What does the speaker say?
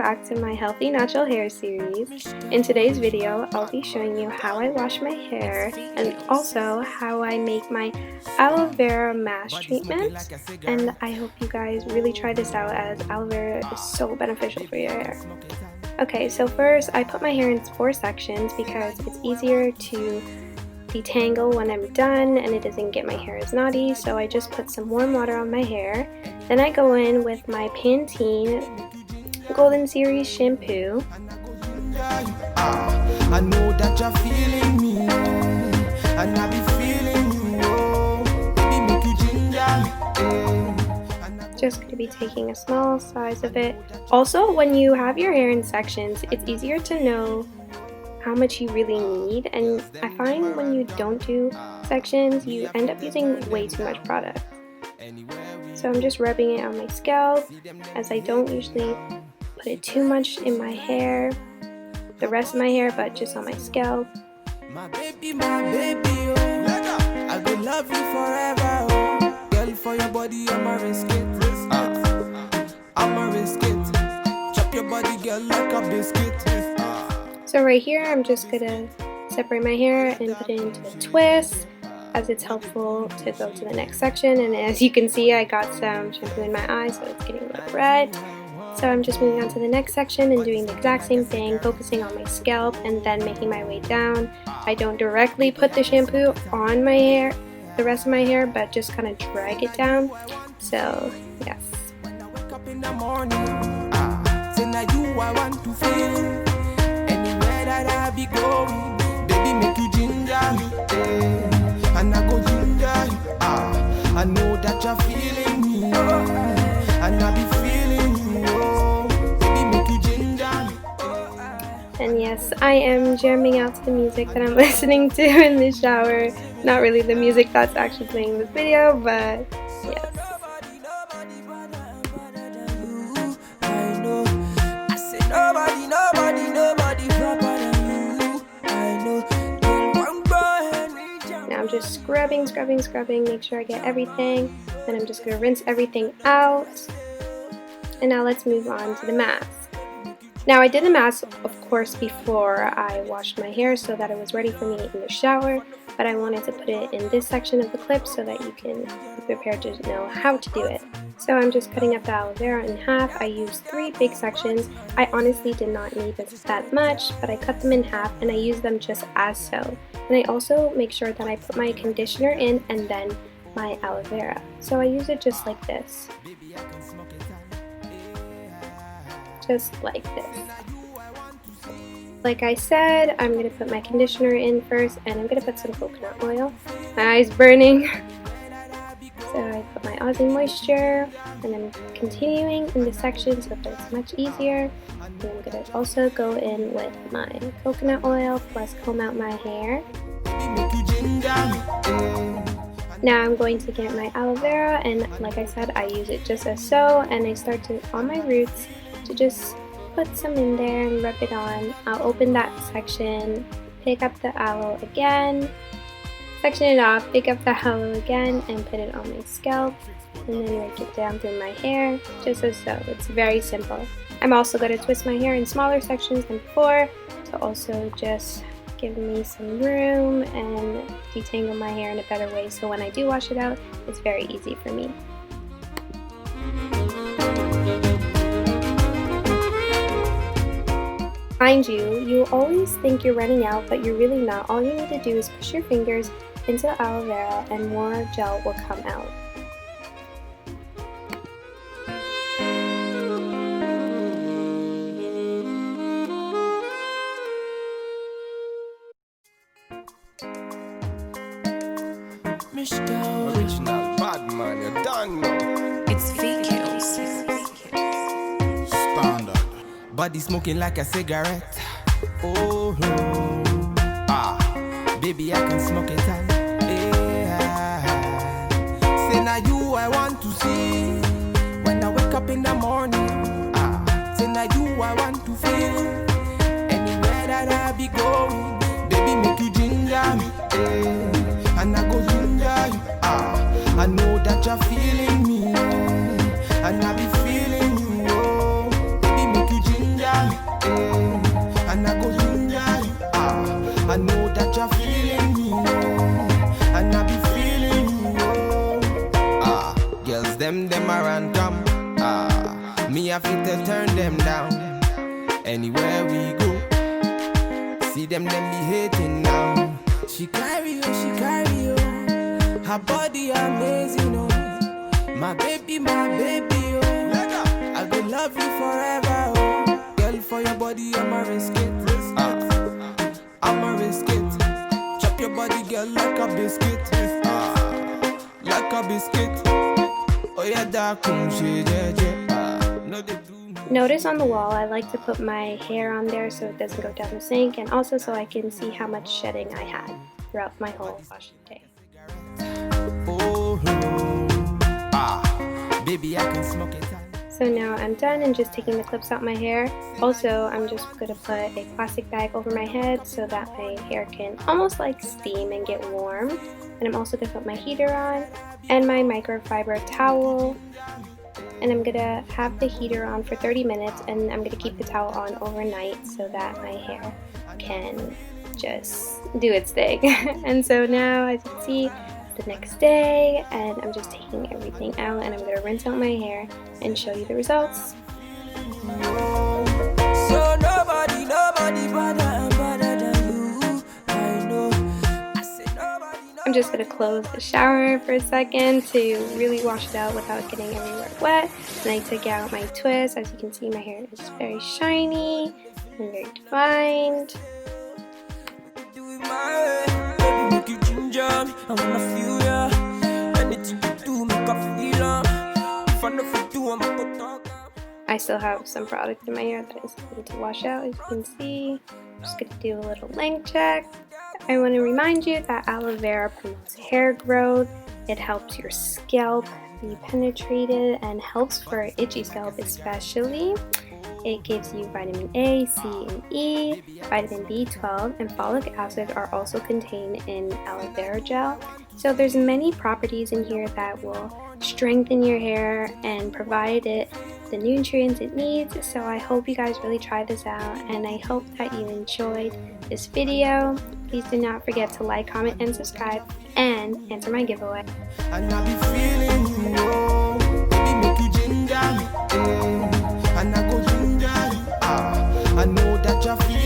back to my Healthy Natural Hair series. In today's video, I'll be showing you how I wash my hair and also how I make my aloe vera mask treatment. And I hope you guys really try this out as aloe vera is so beneficial for your hair. Okay, so first I put my hair in 4 sections because it's easier to detangle when I'm done and it doesn't get my hair as knotty. So I just put some warm water on my hair. Then I go in with my Pantene Golden Series shampoo. I know that you're feeling me, and I be feeling you, baby, make you ginger. Just going to be taking a small size of it. Also, when you have your hair in sections, it's easier to know how much you really need, and I find when you don't do sections, you end up using way too much product. So I'm just rubbing it on my scalp, as I don't usually put it too much in my hair, the rest of my hair, but just on my scalp. My baby, oh, I will love you forever, oh. Girl, for your body, I'm a risk it. I'm a risk it. Chop your body, girl, like a biscuit. So right here, I'm just gonna separate my hair and put it into a twist, as it's helpful to go to the next section. And as you can see, I got some shampoo in my eye, so it's getting a little red. So I'm just moving on to the next section and doing the exact same thing, focusing on my scalp and then making my way down. I don't directly put the shampoo on my hair, the rest of my hair, but just kind of drag it down. So yes. When I wake up in the morning, tonight you I want to feel. Anywhere that I be going, baby, make you ginger me, and I go ginger you. I know that you're feeling me, and I be feeling you, baby, make you ginger me. And yes, I am jamming out to the music that I'm listening to in the shower. Not really the music that's actually playing in this video, but yes. Now I'm just scrubbing, make sure I get everything. Then I'm just going to rinse everything out. And now let's move on to the mask. Now I did the mask, of course, before I washed my hair so that it was ready for me in the shower. But I wanted to put it in this section of the clip so that you can be prepared to know how to do it. So I'm just cutting up the aloe vera in half. I used 3 big sections. I honestly did not need this that much, but I cut them in half and I use them just as so. And I also make sure that I put my conditioner in and then my aloe vera. So I use it just like this. Just like this. Like I said, I'm going to put my conditioner in first, and I'm going to put some coconut oil. My eye's burning. So I put my AUSSIE moisture, and I'm continuing in the section so that it's much easier. And I'm going to also go in with my coconut oil plus comb out my hair. Now I'm going to get my aloe vera, and like I said, I use it just as so, and I start to, on my roots, to just put some in there and rub it on. I'll open that section, pick up the aloe again, section it off, pick up the aloe again, and put it on my scalp, and then rake it down through my hair, just as so. It's very simple. I'm also going to twist my hair in smaller sections than before, to also just give me some room and detangle my hair in a better way, so when I do wash it out, it's very easy for me. Mind you, you always think you're running out, but you're really not. All you need to do is push your fingers into the aloe vera and more gel will come out. Original bad man, you done know. It's fake hills. Standard. Body smoking like a cigarette. Oh no. Baby, I can smoke it all. Yeah. Say now you I want to see. When I wake up in the morning. Say now you I want to feel. Anywhere that I be going, baby, make you ginger me. And I go ginger you. I know that you're feeling me, and I be feeling you. Baby, make you ginger me I fit to turn them down. Anywhere we go, see them be hating now. She carry you. Her body amazing, oh. My baby, oh. I will love you forever, oh. Girl, for your body, I'ma risk it. I'ma risk it. Chop your body, girl, like a biscuit. Like a biscuit. Oh yeah, dark, no they do. Notice on the wall, I like to put my hair on there so it doesn't go down the sink, and also so I can see how much shedding I had throughout my whole washing day. Baby, I can smoke it. So now I'm done and just taking the clips out my hair. Also, I'm just going to put a plastic bag over my head so that my hair can almost like steam and get warm. And I'm also going to put my heater on and my microfiber towel. And I'm going to have the heater on for 30 minutes, and I'm going to keep the towel on overnight so that my hair can just do its thing. And so now, as you can see, the next day, and I'm just taking everything out, and I'm going to rinse out my hair and show you the results. So nobody better than you. I know. I'm just going to close the shower for a second to really wash it out without getting everywhere wet. And I took out my twist. As you can see, my hair is very shiny and very defined. I still have some product in my hair that I still need to wash out, as you can see. I'm just going to do a little length check. I want to remind you that aloe vera promotes hair growth. It helps your scalp be penetrated and helps for itchy scalp especially. It gives you vitamin A, C, and E, vitamin B12, and folic acid are also contained in aloe vera gel. So there's many properties in here that will strengthen your hair and provide it the nutrients it needs. So I hope you guys really try this out, and I hope that you enjoyed this video. Please do not forget to like, comment, and subscribe, and answer my giveaway. And I be feeling you, oh, baby, make you ginger me, and I go ginger you. I know that you're feeling